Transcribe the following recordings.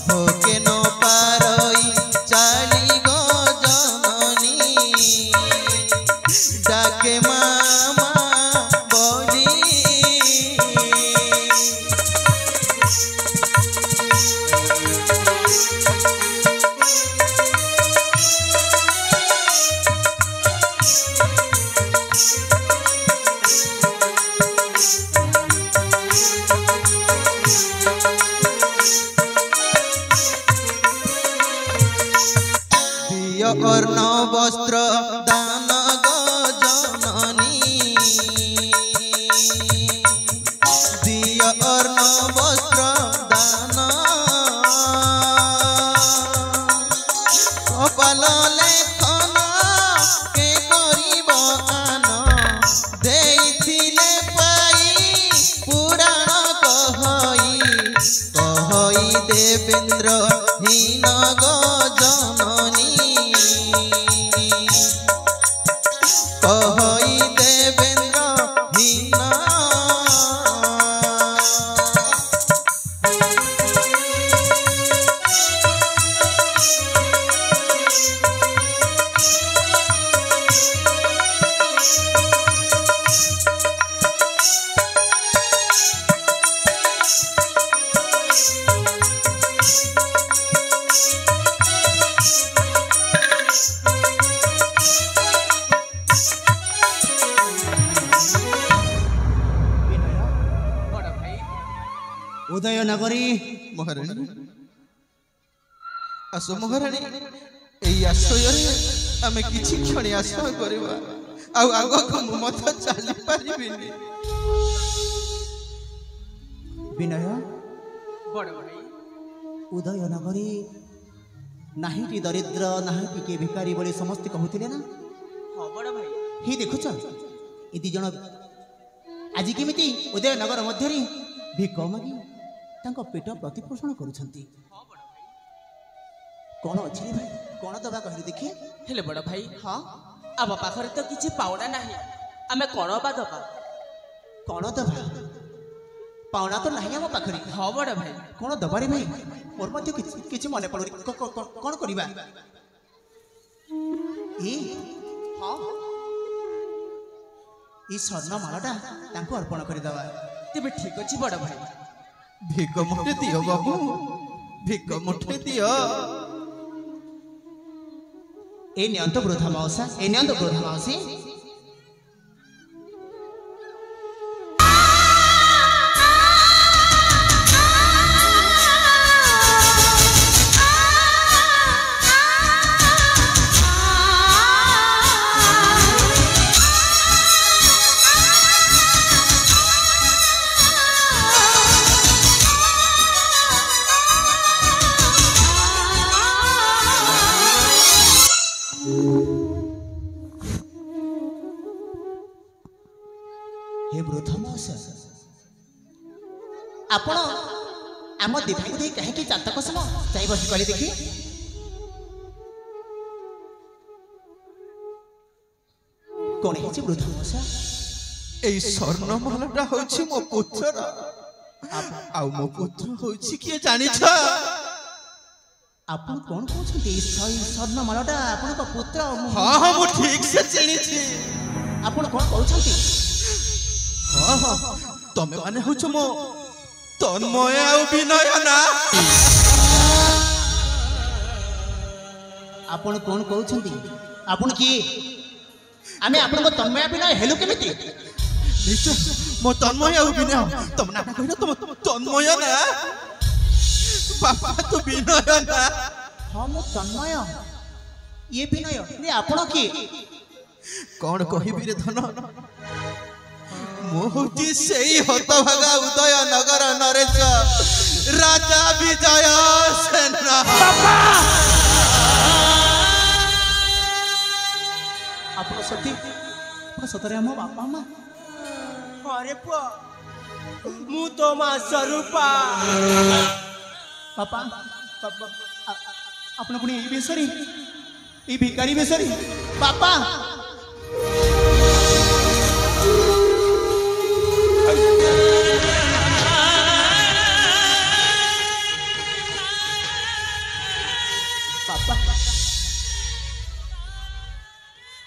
भोके न पारई चाली गो जननी डाके मामा बोली अर्ण वस्त्र दान गो जननी दिय अर्ण वस्त्र दान कपाल लेखन के करिब आन देइथिले पाई पुराण कहई देवेंद्र हीन गो जननी कहई देवेंद्र हीन उदय नगरी महाराणी आस महाराणी एई आश्रय आमे किछि क्षण आश्रय करबा आउ आगो मत चली परिबिनी विनय बड़ भाई उदय नगरी नाहीटी दरिद्र नाहीटी भिकारी बोली समस्त कहूथिले ना हाँ बड़ भाई ही देखुछ ए दी जण आज केमिति उदय नगर मध्यरी भिक मागी तांको पेट प्रतिपोषण करुछंती कौन अच्छी भाई कौन दबा कहली देखिए हेले बड़ भाई हाँ आम पाखरे तो किसी पाउना नहीं आमे कौन बा दबा कौन दबा पाउना तो नहीं आम पाखरे हाँ बड़ भाई कौन दबारे भाई मोर मध्य किछि मने पड़ो कौन करिबा ए हाँ ई स्वर्ण मालाटा तांको अर्पण करि दबा तेबे ठीक अछि बड़ भाई भिक मुठे दियो बाबू भिक मुठे दियो ए नियंत वृद्धा मावसा ए नियंत वृद्धा मावसी हे वृद्ध मावसा आपण आम दिभा को कहीं चातक सम चाहे बस कले देखी कौन है वृद्ध मावसा एई स्वर्ण मालाटा होछि मो पुत्र आउ मो पुत्र होछि किए जानि छ आपण कौन कहते स्वर्ण मालाटा आपण को पुत्र हां हां मो ठीक से चिनी छी आपण कौन कहते हां हां तमे माने होछ मो तन्मय आउ विनय ना आपण कौन कहते आपण किए आमे आपण को तन्मय विनय हेलु केमिति निश्चय मो तन्मय आउ विनय तम ना कहिना तुम तन्मय ना बाबा तो विनय ना हां मो तन्मय ये विनय ने आपण किए कौन कहिबि रे धन मो होची सेई हतभागा उदय नगर नरेश राजा विजय सेना आपण सती सतरे हम बापा मां अरे पुआ मु तो मा स्वरूपा बापा आपण पुणी बेसरी ई भिकारी बेसरी बापा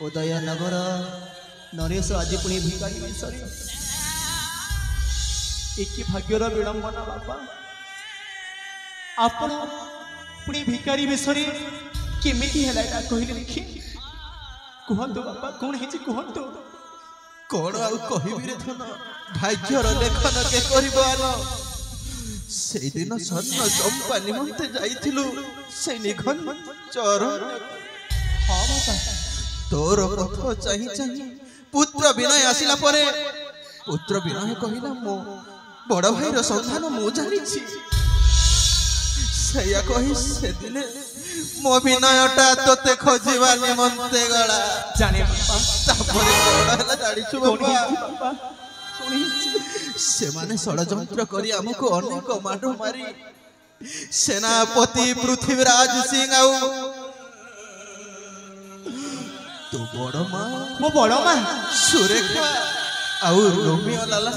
ଉଦୟନଗର ନରେଶ ଆଜି ପୁଣି ଭିକାରୀ ବେଶରେ ଏକି ଭାଗ୍ୟର ବିଡ଼ମ୍ବନା ବାପା ଆପଣ ପୁଣି ଭିକାରୀ ବେଶରେ କେମିତି ହେଲା ଏଟା କହିଲେ ଦେଖି କୁହନ୍ତୁ ବାପା କଣ ହେଇଛି କୁହନ୍ତୁ କଣ ଆଉ କହିବି ରେ ଧନ ଭାଗ୍ୟର ଲେଖନ କେ କରିବ ଆଲ ସେଇଦିନ ସ୍ୱର୍ଣ୍ଣ ଚମ୍ପା ନିମନ୍ତେ ଯାଇଥିଲୁ ସେ ନିଘନ ଚରଣ ହଁ ବାପା ତୋର ପଥ ଚାହିଁ ଚାହିଁ ପୁତ୍ର ବିନୟ ଆସିଲା ପରେ ପୁତ୍ର ବିନୟ କହିଲା ମୋ ବଡ଼ ଭାଇର ସନ୍ଧାନ ମୁଁ ଜାଣିଛି ସେଇଆ କହି ସେଦିନେ ମୋ ବିନୟଟା ତୋତେ ଖୋଜିବା ନିମନ୍ତେ ଗଲା ଜାଣେ ବାପା ତାପରେ ବଡ଼ ହେଲା ଜାଣିଛୁ ବାପା ବାପା ସେମାନେ ଷଡ଼ଯନ୍ତ୍ର କରି ଆମକୁ ଅନେକ ମାଡ଼ ମାରି ସେନାପତି ପୃଥ୍ୱୀରାଜ ସିଂ ଆଉ ତୋ ବଡ଼ ମା ମୋ ବଡ଼ ମା ସୁରେଖା ଆଉ ରୋମିଓ ଲାଲା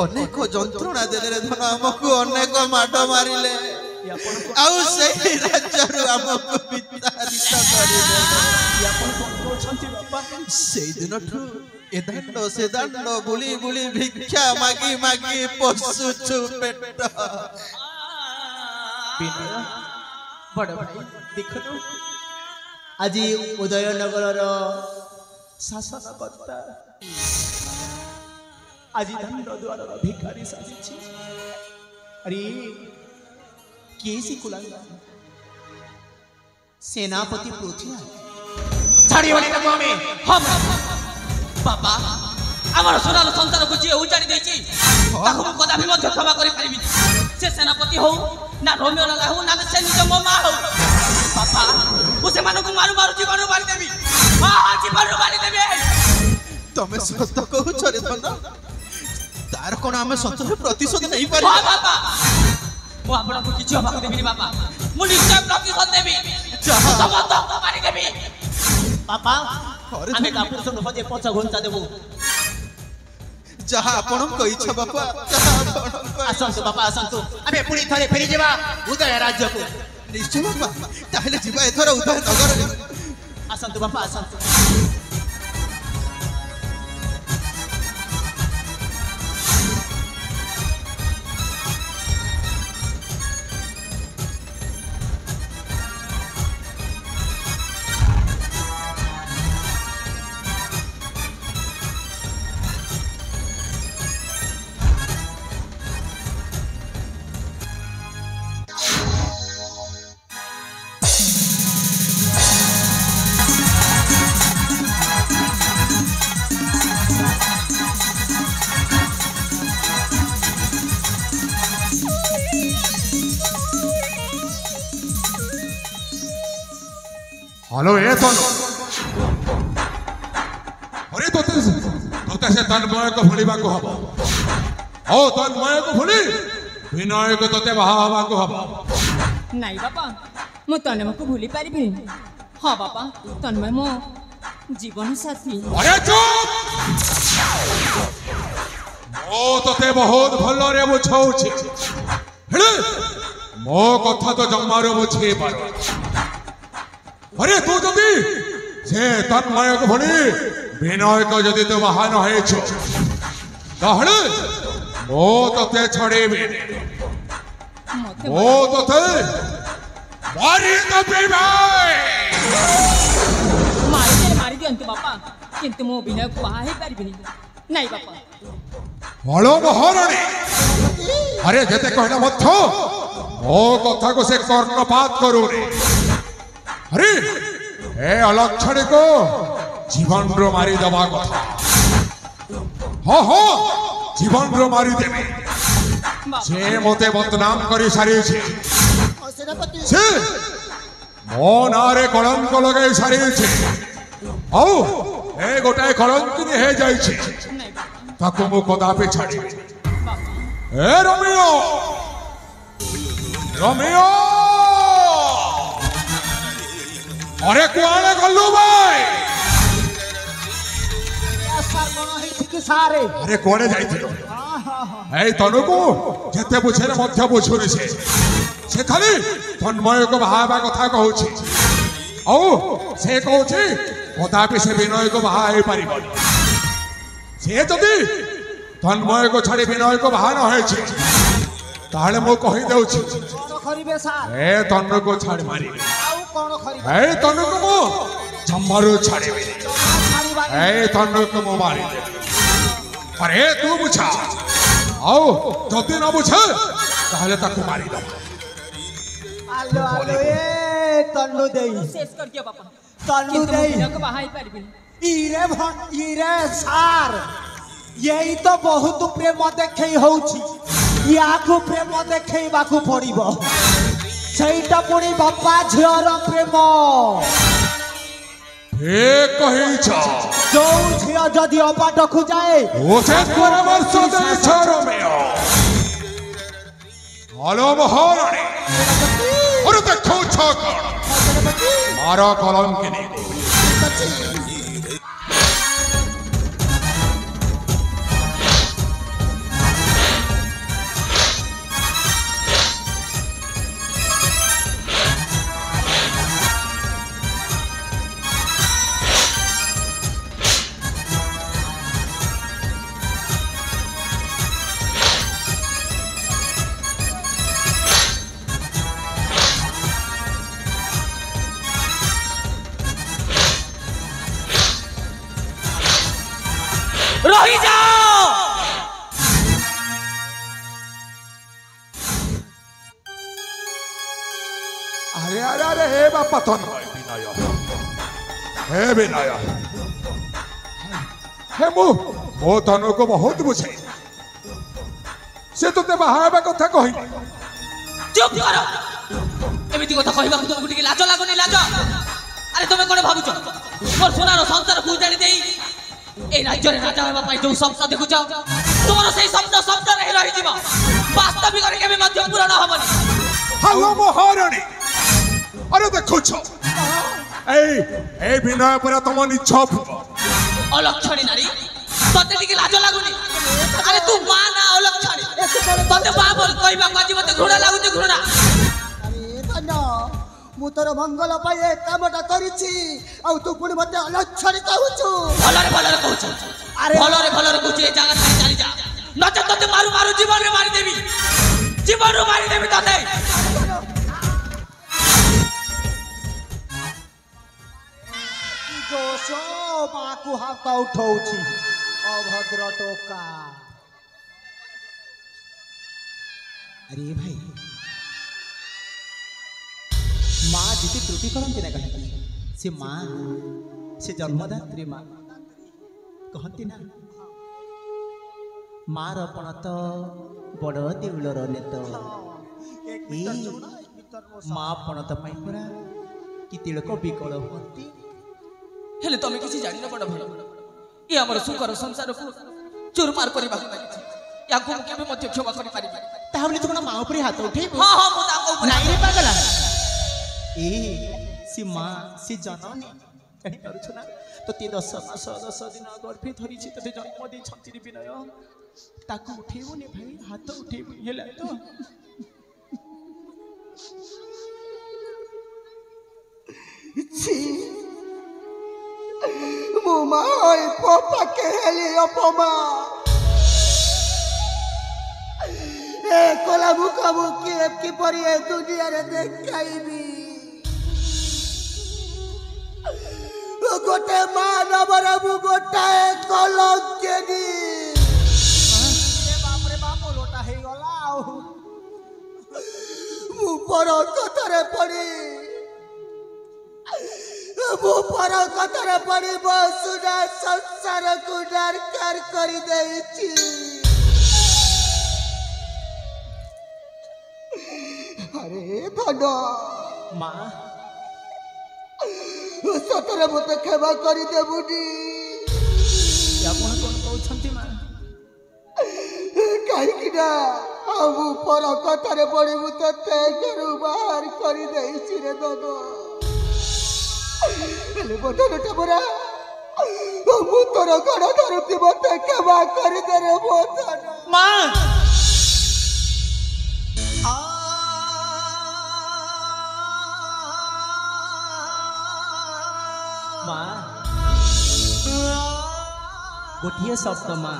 ଅନେକ ଯନ୍ତ୍ରଣା ଦେଲେ ଧନ ଆମକୁ ଅନେକ ମାଡ଼ ମାରିଲେ ଆଉ ସେହି ରାଜ୍ୟରୁ ଆମକୁ ବିତାଡ଼ିତ କରିଦେଲେ ସେଇଦିନଠୁ ଏ ଦାଣ୍ଡ ସେ ଦାଣ୍ଡ ବୁଲି ବୁଲି ଭିକ୍ଷା ମାଗି ମାଗି ପୋଷୁଛୁ ପେଟ ବଡ଼ ଭାଇ ଦେଖନ୍ତୁ ଆଜି ଉଦୟନଗରର ଶାସନକର୍ତ୍ତା ଆଜି ଦାଣ୍ଡ ଦ୍ୱାରର ଭିକାରୀ ସାଜିଛି अरे केसी कुलांगा सेनापति पृथ्वी ছাড়ি হলি না আমি হম বাবা আমার সোনার সন্তানକୁ ଯିଏ ଉଜାଡ଼ି ଦେଇଛି ତାକୁ ମୁଁ କଦାପି ମଧ୍ୟ କ୍ଷମା କରିପାରିବିନି ସେ ସେନାପତି ହଉ ନା ରୋମିଓ ଲାଲା ହଉ ନା ସେ ନିଜ ମୋ ମା ହଉ ବାପା ମୁଁ ସେମାନଙ୍କୁ ମାରୁ ମାରୁ ଜୀବନରୁ ମାରିଦେବି ଜୀବନରୁ ମାରିଦେବି ତମେ ସତ କହୁଛ ରେ ଧନ ତାର କ'ଣ ଆମେ ସତରେ ପ୍ରତିଶୋଧ ନେଇପାରିବା ବାପା ମୁଁ ଆପଣଙ୍କୁ କିଛି ହବାକୁ ଦେବିନି ବାପା ମୁଁ ନିଶ୍ଚୟ ପ୍ରତିଶୋଧ ଦେବି ସମସ୍ତଙ୍କୁ ମାରିଦେବି बापा आमे कापुर सुन खोजे पछ घंटा देबो जहा आपणक इच्छा बापा जहा आपणक आसंतु बापा आसंतु आमे पुणी थरे फेरी जेबा उदय राज्य को निश्चय बापा ताहले जीवा एथरा उदय नगर आसंतु बापा आसंतु हेलो ए अरे तोते से तन्मय को भूलिबा को हबो ओ तन्मय को भूली विनय को तोते बाहाबा को हबो नहीं बापा मो तन्मय को भूली पारिबिनी हां बापा तन्मय मो जीवन साथी अरे चुप ओ तोते बहुत भलो रे बुझाउछि हेले मो कथा तो जम्मारो बुझे पारो अरे तू जदि से तन्मय को भणी विनय को जदि तू महान हेछु कहले मो तते छड़ेबे मो तते मारी दबे भाई मारी दियंतु बापा किंतु मो विनय को बाहा हे पारिबिनी नहीं बापा हलो महारानी अरे जते कहला मत मो कथा को से कर्णपात करू रे अरे ए अलक्षण को जीवन रो मारी दबा कथा हाँ हाँ जीवन रो मारी देवे से मोते बदनाम करी सारी छे से मो नारे कलंक लगाई सारी छे औ ए गोटाए कलंकिनी हे जाई छे ताको मो कदापि छाड़ी ए रोमियो रोमियो अरे कुआने गल्लू भाई अरे कोने जाइथिलो ए तनु को जेते बुझेरे मध्य बुझुनी से खाली तन्मय को बाहाबा कथा कहूछि औ से कहूछि कदापि से विनय को बाहा हो पार से जदि तन्मय को छाड़ी विनय को बाहा न ताहले मु कहि देउछि ए तन्नु को छाड़ मारी ए तन्नु को मु जम्मारो छाड़ी ए तन्नु को मु मारी अरे तू बुझा आओ जदि न बुझे ताहले ताकू मारी दो आलो आलो ए तन्नु देई शेष कर दियो बापा तन्नु देई को बाहाई पारिबिनी इरे सार यही तो बहुत प्रेम देखई होउछि याकू प्रेम देखैबाकू पड़िबो ସେଇଟା पुणी बापा झियर प्रेम हे कहिछ जो झिय जदि अबाटकू जाए ओसे परामर्श देछ रोमियो हलो महारानी अरे देखो छ मारा कलंकिनी रही जाओ अरे अरे अरे हे बापा तन्मय विनय हे विनय हे मो तनु को बहुत बुझे से तो बाहा कथा कहले चुप करो एमिति कथा कहबा तुमको टिके लाज लागोनी लाज अरे तुमे कोन भाबुछ मोर सोनार संसार को जानि देई ए राज्य रे राजा हेबा पाई जो सपना देखु जाओ तोर सेही सपना सपना रही रही जीव वास्तविक रे केबे मध्य पूर्ण हबनी हलो महारानी अरे देखो छ ए विनय पर तुम निछ अलक्षणी नारी तते टिके लाज लागुनी अरे तू मां ना अलक्षणी तते बा बोल कहबा काजी मते घृणा लागुनी घृणा अरे तन्नो मु तोर मंगल पाई ए कामटा करिछि आ तू पुणी मते अलक्षणी कहूछु भलरे कहूछु अरे भलरे कहूछु ए जगह से चली जा नचे तते मारू मारू जीवन रे मारी देबी जीवन रे मारी देबी तते जोशो मां को हाथ उठाउछि अभद्र टोका अरे भाई माँ जिते त्रुटि करते ना कहीं से माँ से जन्मदात्री माँ कहती ना मार पण तो बड़ देउलर नेत माँ पण तो पाई परा कि तिलक विकल होती हेले तमे किसी जानि न बड़ भल ये हमर सुकर संसार को चूरमार करबा या को केबे मध्य क्षमा करि पारिबी ताहले तो माँ ऊपर हाथ उठे हां हां मु ताको ऊपर नहीं रे पागला ए सी माँ सी जननी कहीं करू छना तो ती 10 मास 10 दिन गर्भे धरी छी तते जन्म दे छंती विनय ताको उठेबो ने भाई हाथ उठेबो हेला तो छी मो माय पोपा के हेली अपमा ए कोला मुखा मुखी की परी ए दुनिया रे देखाइबी गोटे मानवर मु गोटाए कलंकिनी बाप रे बाप लोटा हे गला मु पर कथरे पड़ी मु पर कथरे पड़ी बसुना संसार को डरकार करी देछि अरे धन माँ सतरे मत क्षमा कर देबुनी आपण कोन कहउछंती मां काहे कि ना हम पर कथरे पड़ी मु तते घरु बाहर कर देछि रे दनो ले बदन टबरा मु तोर गड़ धरती मत क्षमा कर दे रे बदन मां माँ गोटे शब्द माँ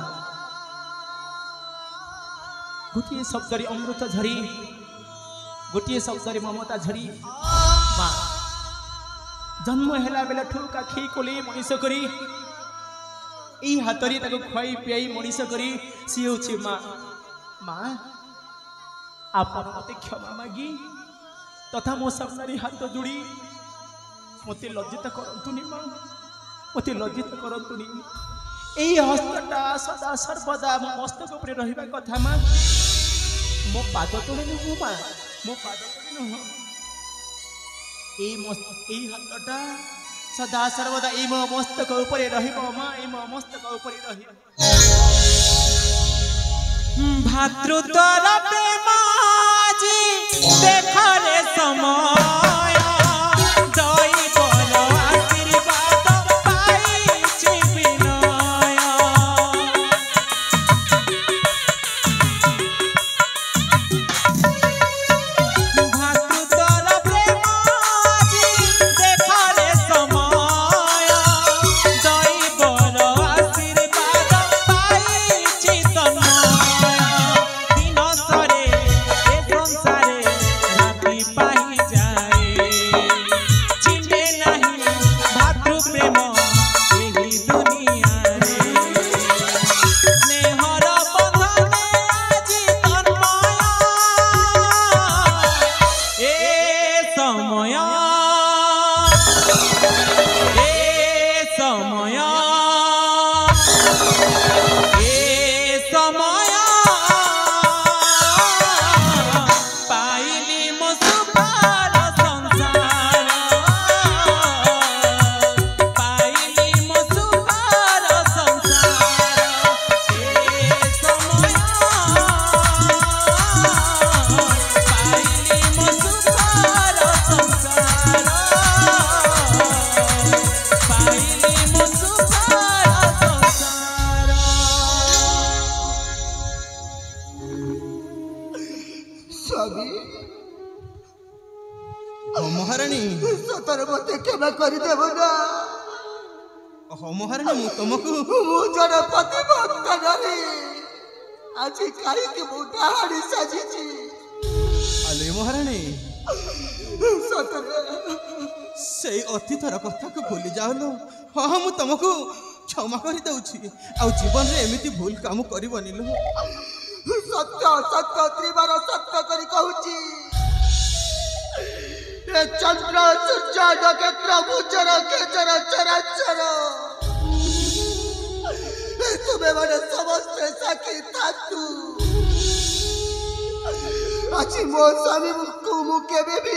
गोटे शब्द अमृत झरी गोटे शब्द ममता झरी माँ जन्म है बेला ठूका खी कोले मनीष करी यही हाथ खुआई पियाई मनीष करी सी हूँ माँ माँ आप मत क्षमा मागी तथा मो सामने हाथ जोड़ी मत लज्जित करतुनी माँ मत लज्जित करतुनी यही हस्तटा सदा सर्वदा मो मस्तक उपर रहिबा कथा माँ मो पाद तले नुह माँ मो पाद तले नुह यही हाथटा सदा सर्वदा यही मो मस्तक उपर रहिबो माँ यही मो मस्तक उपर रहिबो भातृत्वर प्रेमाजी देखरे समय दैवर आशीर्वाद पाइछि विनय भातृत्वर प्रेमाजी देखरे समय दैवर आशीर्वाद पाइछि तनय महारानी सतर मत केबे करि देबो ना महारानी मु तुमको मु जड़े पति भक्त नारी आज काई के मोटा हाड़ी साजिची अले महारानी सतर से अतीतर कथा को भूली जाओ हाँ मु तुमको क्षमा कर दउछि आ जीवन रे एमिति भूल काम करबनी लो सत्य सत्य त्रिबार सत्य करी कहूची चंद्र सूर्य नक्षत्र भूचर केचर चराचर तुम्हें मैंने समस्त साक्षी थातु आज मो स्वामी को मु केबे भी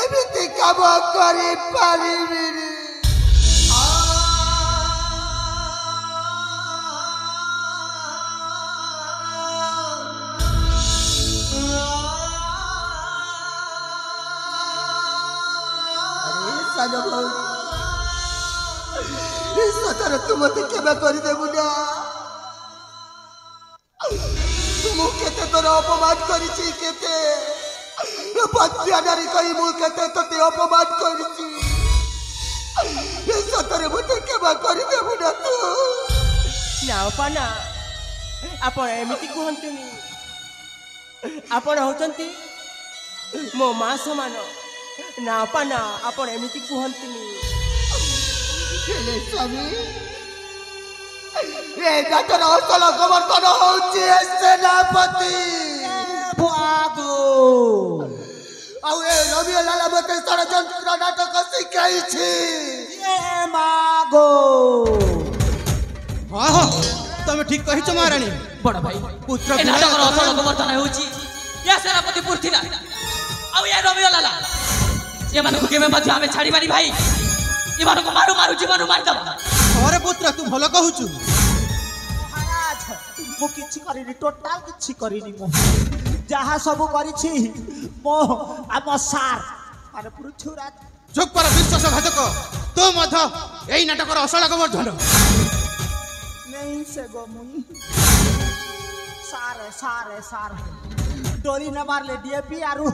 एमिति काम करि पारिबिनी सतर तुम केबे कर देबु ना मु केते तोर अपमान करिछि केते पत्या नारी कहि मु केते तते अपमान करिछि सतर मते केबे कर देबु ना तू ना पाना आपण एमिति कहंतुनी आपण होचंती मो मां समान ना पाना आपण एमिति कहंतुनी स्वामी ए गातर असल गोवर्धन होची सेनापति भागो आउ ए रवि लाला मते षडयंत्र नाटक सिखाई छी ए मागो हाँ हाँ तुम ठीक कहिछ महारानी बड़ भाई पुत्र ए नाटक असल गोवर्धन होची या सेनापति पुरथिला आ या रवि लाला ये मानको केबे मध्ये हमें छाड़ी मारी भाई ये मानको मारू मारू जीवन मार दबा अरे पुत्र तू भलो कहूछु महाराज मु किछि करिनी टोटल किछि करिनी मो जहा सब करिछि मो आम सार अरे पुरु छुरा चुप कर विश्वासघातक तू मध्य एई नाटकर असल गोवर्धन नहीं से गो मुई सारे सारे सारे डोरी न मार ले डीएपी आरु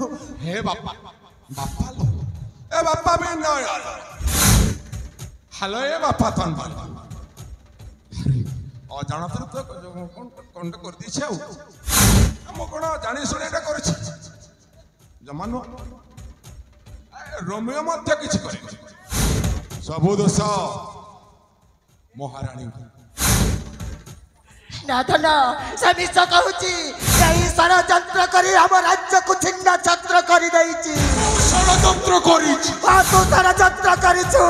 हे बापा बापा लो ए बापा भी ना यार ହ୍ୟାଲୋ ଏ ବାପା ତନବାଲ ଅଜାଣତରେ ତ କଣ କରିଦେଇଛି ଆଉ ମୁଁ କଣ ଜାଣି ଶୁଣି ଏଟା କରିଛି ଜମା ନୁହଁ ରୋମିଓ ମଧ୍ୟ କିଛି କରିନି ସବୁ ଦୋଷ ମହାରାଣୀଙ୍କୁ ନା ଧନ ସେ ମିଛ କହୁଛି ଏହି ଷଡ଼ଯନ୍ତ୍ର କରି ଆମ ରାଜ୍ୟକୁ ଛିନ୍ନ ଛତ୍ର କରିଦେଇଛି ଷଡ଼ଯନ୍ତ୍ର କରିଛି ତୁ ଷଡ଼ଯନ୍ତ୍ର କରିଛୁ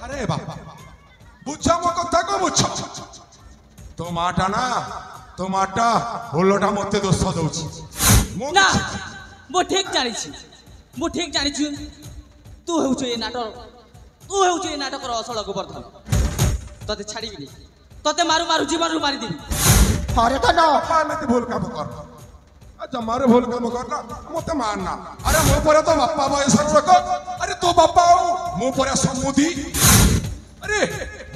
ଆରେ ବାପା ବୁଝ ମୋ କଥା କୁ ବୁଝ ତୋ ମାଟା ନା ତୋ ମାଟା ଓଲଟା ମତେ ଦୋଷ ଦଉଛି ନା ମୁଁ ଠିକ ଜାଣିଛି ତୁ ହେଉଛୁ ଏ ନାଟକର ଅସଳ ଗୋବର୍ଦ୍ଧନ ତତେ ଛାଡ଼ିବିନି ତତେ ମାରୁ ମାରୁ ଜୀବନରୁ ମାରିଦେବି ହରେ ଧନ ବାପା ଏମିତି ଭୁଲ କାମ କର ଜମାରୁ ଭୁଲ କାମ କରନା ମତେ ମାରନା ଆରେ ମୋ ପରେ ତ ବାପା ବୟସର ଲୋକ ଆରେ ତୋ ବାପା ଆଉ ମୋ ପରେ ସମୁଦି ଆରେ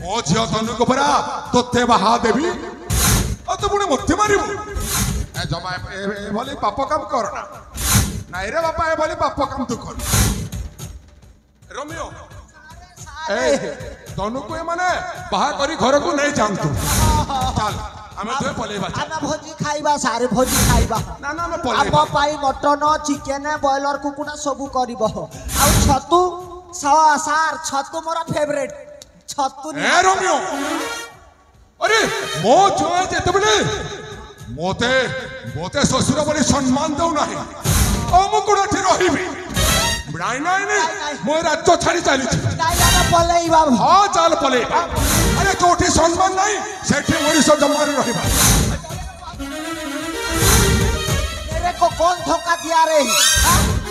ମୋ ଝିଅ ତନୁକୁ ପରା ତୋତେ ବାହା ଦେବି ଆଉ ତୁ ପୁଣି ମତେ ମାରିବୁ ଜମା ଏଭଳି ପାପ କାମ କରନା ନାଇଁ ରେ ବାପା ଏଭଳି ପାପ କାମ ତୁ କର ରୋମିଓ ତନୁକୁ ଏମାନେ ବାହା କରି ଘରକୁ ନେଇ ଯାଆନ୍ତୁ ଚାଲ ଆମେ ଦୁହେଁ ପଳେଇବା ଆମେ ଭୋଜି ଖାଇବା ସାରେ ଭୋଜି ଖାଇବା ନା ନା ଆମେ ଆମ ପଳେଇବା ପାଇଁ ମଟନ ଚିକେନ ବ୍ରଏଲର କୁକୁଡ଼ା ସବୁ କରିବ ଆଉ ଛତୁ ସାର୍ ଛତୁ ମୋର ଫେଭରେଟ ଛତୁ ଏ ରୋମିଓ अरे मो छुआ जेतेबेले मोते मोते ससुर बोली सम्मान दउ नाही ओ मु कोठी रहिबी नाइ नाइ नाइ मो राज्य छाड़ी चली छी डायना पलेइबा हां चल पलेइबा अरे कोठी सम्मान नाही सेठी मनीष जमारे रहिबा मेरे को कौन धोखा दिया रे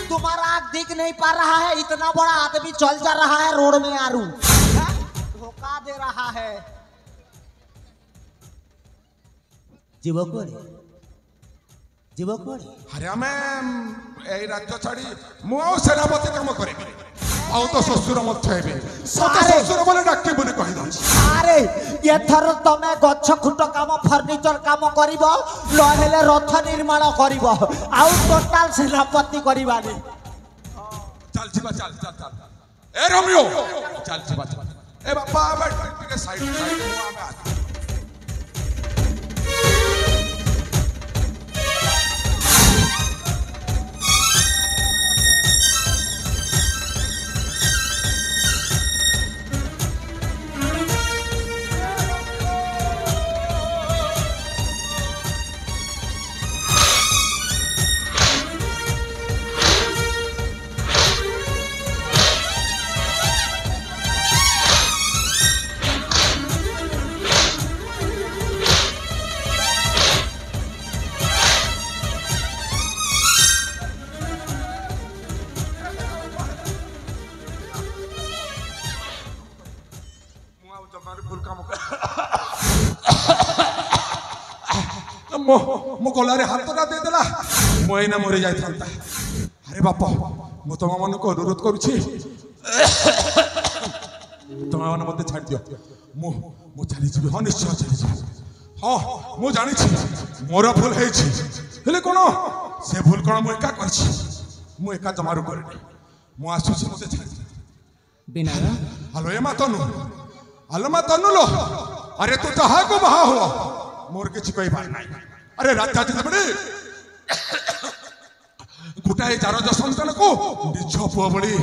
तुम्हारा आँख दिख नहीं पा रहा है इतना बड़ा आदमी चल जा रहा है रोड में आरू धोखा दे रहा है जीवक अरे हमें ए राज्य छाड़ी मु सेनापति काम करे आउ तो ससुर मत हेबे ससुर बोले डाके बोले कहि दछ अरे ये थर तमे गच्छ खुट काम फर्नीचर काम करिवो लहेले रथ निर्माण करिवो आउ टोटल सेनापति करिबानी चल छिबा चल चल चल ए रोमियो चल छिबा चल ए बापा बैठ के साइड साइड में आ मो गलारे हाथटा दे देला मोइना मरे जाय थांता अरे बापा मो तुम मन को अनुरोध करूछी तुम मन मते छाड़ दियो मो चली छी हां निश्चय चली छी हां मो जानि छी मोर भूल हे छी हेले कोन से भूल कोन मो एका कर छी मो एका जमारू करे मो आसु छी मते छाड़ बिना हेलो ए मा तनु हेलो मा तनु लो अरे तू जहा को बहा हो मोर किछि कोई बात नाही अरे राजा जेबे गोटाए चारज संतान को निज पुआ बड़ी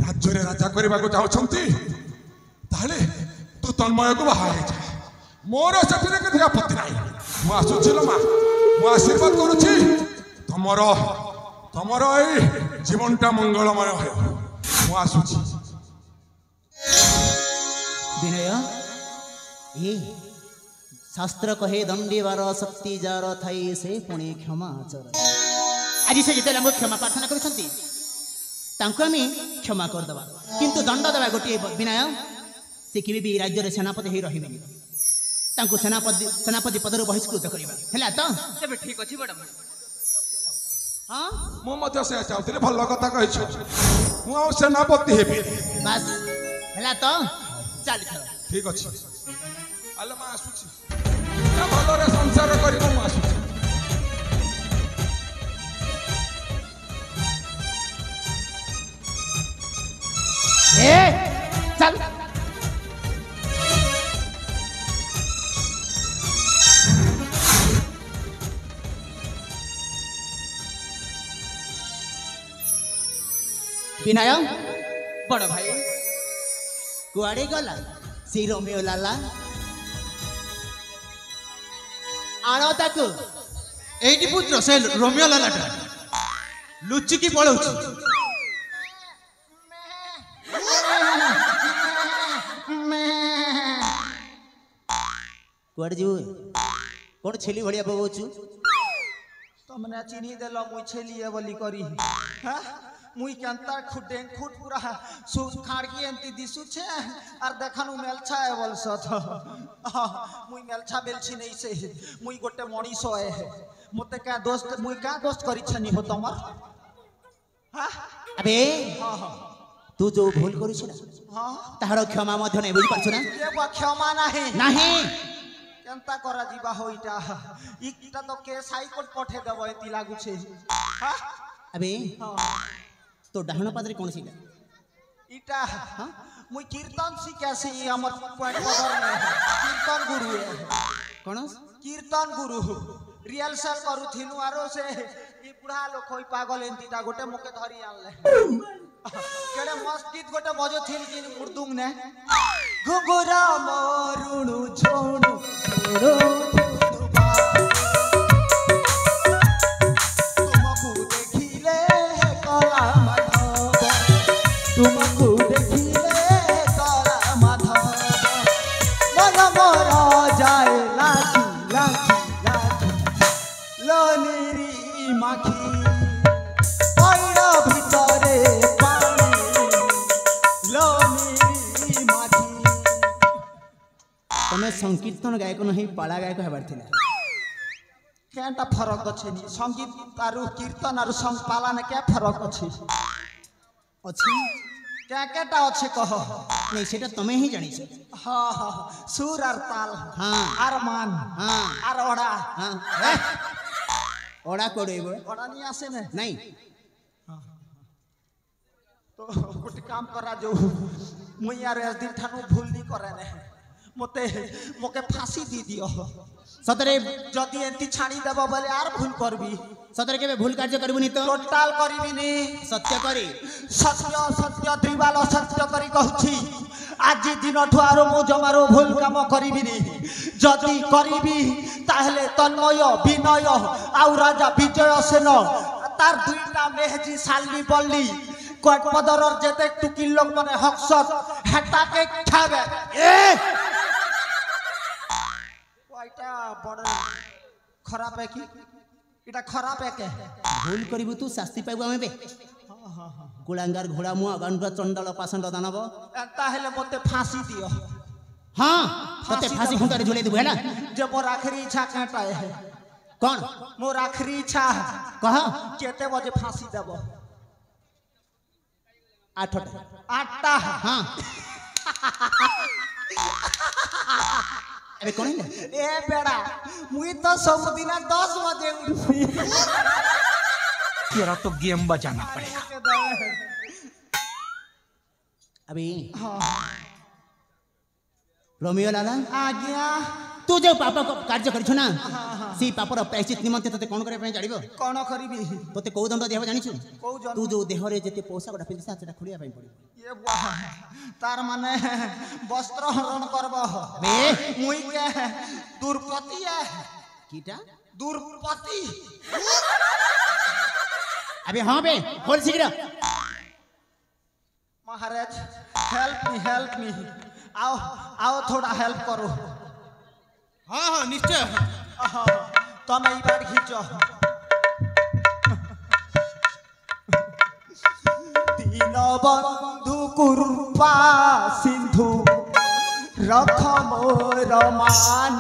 राज्य रे राजा करबा को चाहछंती ताले तू तन्मय को बाहा जा मोर सफिरे के आपत्ति नाही मु आसु छिलो मा मु आशीर्वाद करूछि तमर ए जीवनटा मंगलमय हो मु आसु छी विनय ए शास्त्र कहे दंडी बार शक्ति जार थाई से पुणे क्षमा आचर आज से जिते हम क्षमा प्रार्थना करछंती तांको आमी क्षमा कर दबा किंतु दंड देबा गोटे विनय से केबे भी राज्य रे सेनापति हे रहिबेनी तांको सेनापति पद रे बहिष्कृत करबा हैला त तेबे ठीक अछि मैडम हां मो मध्य से चाहते भल कथा कहिछ मु आ सेनापति हेबे बस हैला त चल खा ठीक अछि आले मा आसु छी ना भलो रे संसार करिबो मु आसु छी ए चल ବିନୟ ବଡ଼ ଭାଇ କୁଆଡ଼େ ଗଲା ସେ ରୋମିଓ ଲାଲା? ଆଣ ତାକୁ। ଏଇଠି ପୁତ୍ର ସେ ରୋମିଓ ଲାଲାଟା ଲୁଚିକି ପଳଉଛି। କୁଆଡ଼େ ଯିବୁ? କ'ଣ ଛେଲି ଭଳିଆ ବୋବଉଛୁ? तुमने चिन्ही देलो मुई छेलिए बोली करी हां मुई केंता खुडें खुट पूरा सु खाड़की एंती दिसु छे और देखनु मेलछा है बोलसो तो मुई मेलछा बेलछि नहीं से मुई गोटे मणिसो है मते का दोस्त मुई का दोस्त करी छनी हो तमर हां अबे तू जो भूल करू छी ना हां ताହାର क्षमा ମଧ୍ୟ ନାହିଁ ବୁଝି ପାରୁଛୁ ନା? ये बा क्षमा नहीं ନାହିଁ केंता करा जीवा हो इटा इटा तो के साइकोट पठे देबो एती लागु छे हां अबे हां तो डाहण पादरे कोन सीला इटा मुई कीर्तन सिखासी हमर पॉइंट पदर में कीर्तन गुरु है कोन कीर्तन गुरु रिहर्सल करू थिनु आरो से ई बुढ़ा लोक होई पागल एंतीटा गोटे मुके धरी आनले केडे मस्त गीत गोटे बजो थिन कि मुर्दुंग ने घुंघरा मोरुणु छोणु तुमको देखिले कला माधव तुमको देखिले कला माधव मन मोर जाए लाखी लाखी लाखी लनिरी माखी पैर भितरे पानी लनिरी माखी तमे संकीर्तन गायक नहीं पाला गायक हेबार थिला केंटा फरक अछि नी संगीत आरु कीर्तन आरु संग पालन के फरक अछि अछि केटा अछि कह नहीं सेटा तमे ही जानि छ हां हां सुर आर ताल हां आर मान हां आर ओडा हां ओडा कोडेबो ओडा नहीं आसे ने नहीं तो कुछ काम करा जो मुई यार इस दिन ठानु भूल नहीं करे ने मते मोके फांसी दी दियो सतरे जदी एंती छाणी देबो बोले यार भूल करबी सतरे केबे भूल कार्य करबुनी तो टोटल करबी नी सत्य करी सत्य सत्य त्रिबाल सत्य करी कहूची आज दिन ठुआरो मु जमारो भूल काम करबी नी जदी करबी ताहले तन्मय विनय आउ राजा विजय सेन तार दुईटा मेहजी सालनी बल्ली कोट पदरर जेते टुकी लोक माने हक्सत हेटा के खाबे ए कोइटा बड़ खराब है की इटा खराब है के भूल करिबु तू शास्ति पाइबु हमें बे कुलांगार घोड़ा मुआ गंडा चंडल पासंड दानब ताहले मते फांसी दियो हां तते फांसी खुंटारे झुले देबु हैला जे मोर आखरी इच्छा काटा है कौन मोर आखरी इच्छा कह केते बजे फांसी देबो 8टा 8टा हां अबे कोन है ए बेड़ा मुई तो सब दिन 10 बजे उठी तेरा तो गेम बजाना पड़ेगा अभी हां रोमियो लाला आज्ञा तू जो पाप कार्य करछ ना सी पापर प्रायश्चित निमंते तते कोन करे पे जानिबो कोन करबी तते को दंड देहबो जानिछु को जन तू जो देहरे जते पोशाक पिंधि सेटा खुलिया पे पड़िबो ये बुआ तार माने वस्त्र हरण करबो बे मुई के दुर्पति है कीटा दुर्पति अबे हां बे खोल शीघ्र महाराज हेल्प मी आओ आओ थोड़ा हेल्प करो हाँ हाँ निश्चय तुम ई बार खींचो दीन बंधु कृपा सिंधु रख मोर मान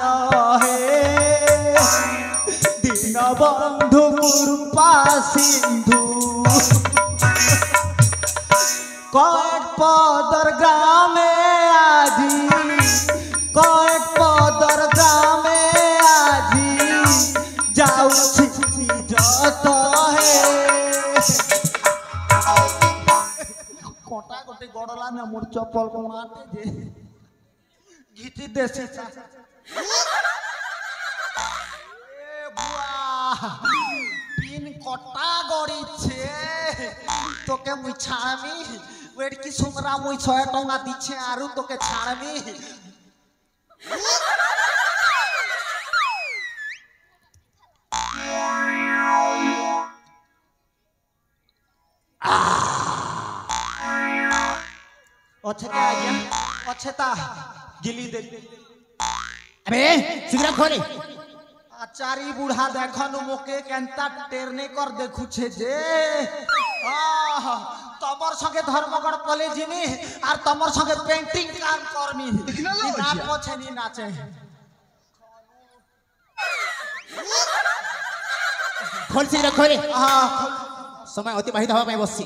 हे दीन बंधु कृपा सिंधु कट पदर ग्रामे आजी कट पदर ग्रामे आजी जाऊ छी जत हे कोटा गोटे गडला न मोर चप्पल कोणाटे जे घिटी देसी सा ए बुआ पिन কটা গড়িছে তোকে মুই ছাড়বি ওয়েট কি সুমরা মুই 100 টাকা দিছে আরু তোকে ছাড়বি অছেতা আজ্ঞা অছেতা গিলি দে अबे शीघ्र खोले आचारी बूढ़ा देखनु मोके केंता टेरने कर देखुछे जे तमर संगे धर्मगढ़ कॉलेज जिनी और तमर संगे पेंटिंग काम करमी नी नाच पछे नी नाचे खोल शीघ्र खोले हां समय अतिबाहित हवा ପାଇଁ ବସିଛି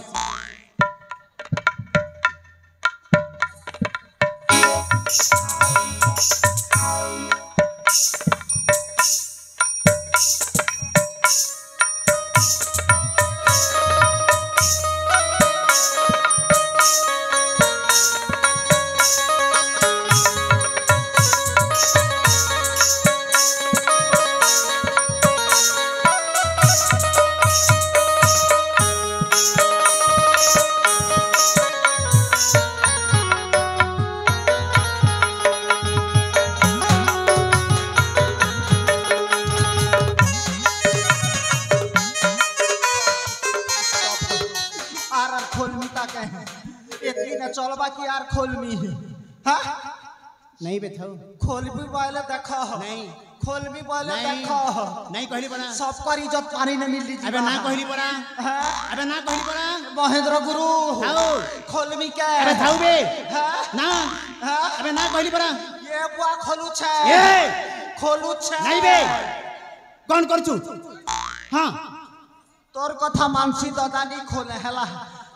चलबा की यार खोलमी हां नहीं बेथाऊ खोलबी बोले देखो नहीं खोलबी बोले देखो नहीं कहली बड़ा सब कर इज्जत पानी न मिली अबे ना कहली बड़ा अबे ना कहली बड़ा महेंद्र गुरु थाऊ खोलमी के अबे थाऊ बे ना अबे ना कहली बड़ा ये बुआ खोलू छे ए खोलू छे नहीं बे कौन करछु हां तोर कथा मानसी दादा नी खोले हला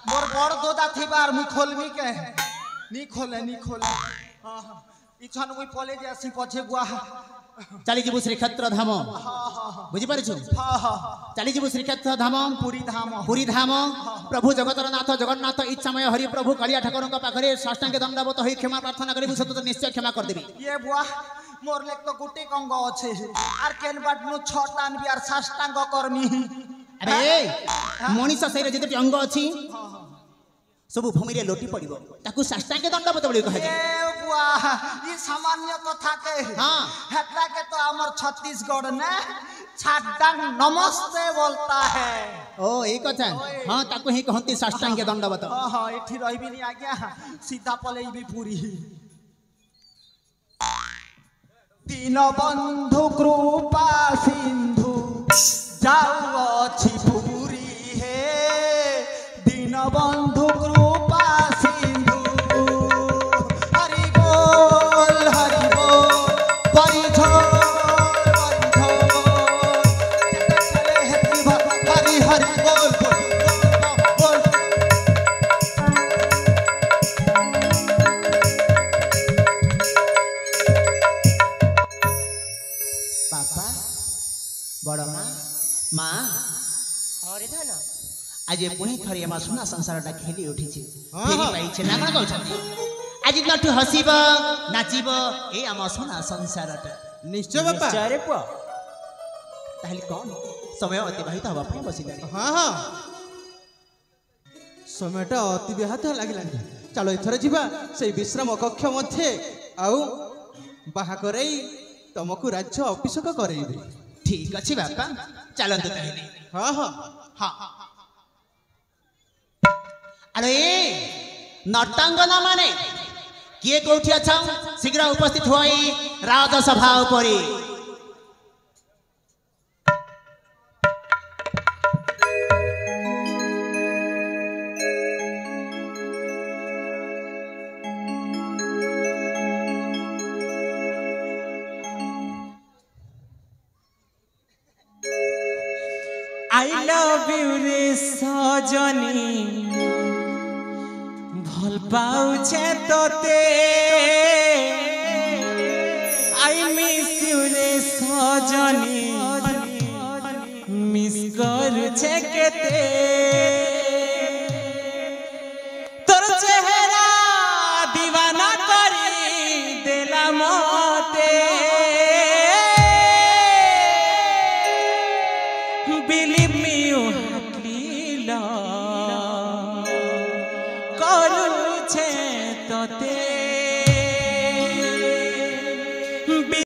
मोर बड़ दोदा थिबार मुई खोलमी के नी खोले हां इछन मुई पले जासी पछे बुआ चली जीवु श्रीक्षेत्र धाम बुझी पारिछु हां चली जीवु श्रीक्षेत्र धाम पुरी धाम प्रभु जगतर नाथ जगन्नाथ इच्छामय हरि प्रभु कालिया ठाकुर पाखरे साष्टांग दंडवत होई क्षमा प्रार्थना करिबु सत निश्चय क्षमा कर देबी ये बुआ मोर लेक तो गुटी कंग अछि आर केन बाटनु छटान बियार साष्टांग करमी अरे मनीष शरीर जेते अंग अछि सब भूमि रे लोटी पड़िबो ताकू साष्टांग दंडवत बोली कह ए बुआ ई सामान्य कथा के हां हेतला के तो हमर छत्तीसगढ़ ने छाटांग नमस्ते बोलता है ओ ए कथा हां ताकू ही कहंती साष्टांग दंडवत हां एठी रहबी नी आज्ञा सीधा पलेइबी पूरी तीन बंधु कृपा सिंधु जाऊ अछि पूरी हे दीन बंधु कृपा सिंधु हरि बोल परिझोल चले हेती हरि हरि बोल बोल पापा बड़ मां मां अरे धन आज पुणी थरी आम सुना संसारटा खेली उठी फेरी पाइछे ना कौन कहते आज नटु हसीब नाचिब ए आम सुना संसारटा निश्चय बापा चारे पुआ ताहले कौन समय अतिबाहित हवा ପାଇଁ बसिलानी हाँ সময়টা অতিবাহিত লাগিলানি চলো এথর ଯିବା সেই বিশ্রাম কক্ষ মধ্যে আউ বাহা করাই তোমাকে রাজ্য অভিষেক করাইবে ठीक अच्छी बापा चलंतु ताहले हाँ हाँ हाँ अरे नटांगना माने किए कोठी अच्छा शीघ्र उपस्थित होई राजसभा उपरे I love you रे सजनी भल पाउछे तोते I miss you रे सजनी मिस करुछे केते तोर चेहरा दीवाना करी देला मोते Believe me, you କରୁଛେ